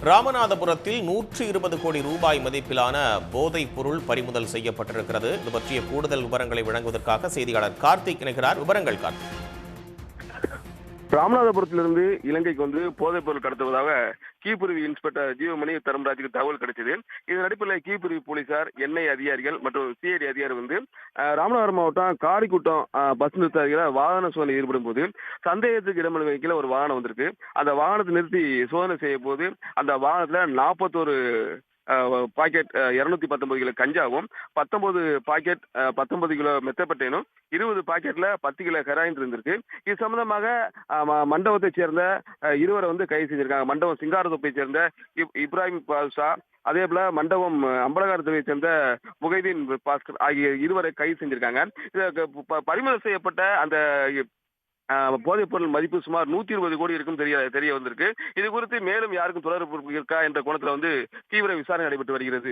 ராமநாதபுரத்தில் 120 கோடி ரூபாய் மதிப்பிலான போதைப் பொருள் பறிமுதல் செய்யப்பட்டிருக்கிறது. இது பற்றிய கூடுதல் விவரங்களை வழங்குவதற்காக செய்தியாளர் கார்த்திக் இணைகிறார். விவரங்கள் கார்த்திக். ராமநாதபுரத்திலிருந்து இலங்கைக்கு போதைப் பொருள் கடத்துவதாக கீழ்பிரிவு இன்ஸ்பெக்டர் ஜீவமணி தர்மராஜுக்கு தகவல் கிடைச்சது. இதன் அடிப்படையில் கீழ்பிரிவு போலீசார், என்ஐ அதிகாரிகள் மற்றும் சிஐடி அதிகாரி ராமநாதபுரம் மாவட்டம் காரிக்குட்டம் பஸ் நிறுத்த வாகன சோதனை ஈடுபடும் போது சந்தேகத்துக்கு இடமளி வைக்கல ஒரு வாகனம் வந்திருக்கு. அந்த வாகனத்தை நிறுத்தி சோதனை செய்ய போது அந்த வாகனத்துல 41 பாக்கெட் 219 கிலோ கஞ்சாவும், 19 பாக்கெட் 19 கிலோ மெத்தப்பட்டேனும், 20 பாக்கெட்ல 10 கிலோ ஹெராயின் இருந்திருக்கு. இது சம்பந்தமாக மண்டபத்தை சேர்ந்த இருவரை கைது செஞ்சிருக்காங்க. மண்டபம் சிங்காரத்தொப்பை சேர்ந்த இப்ராஹிம் பாஷா, அதே போல மண்டபம் அம்பலகாரத்தை சேர்ந்த முகைதீன் பாஸ்கர் ஆகிய இருவரை கைது செஞ்சிருக்காங்க. பறிமுதல் செய்யப்பட்ட அந்த போதைப் பொருள் மதிப்பு சுமார் 120 கோடி இருக்கும் தெரிய வந்திருக்கு. இது குறித்து மேலும் யாருக்கும் தொடர்பு இருக்கா என்ற கோணத்துல தீவிர விசாரணை நடைபெற்று வருகிறது.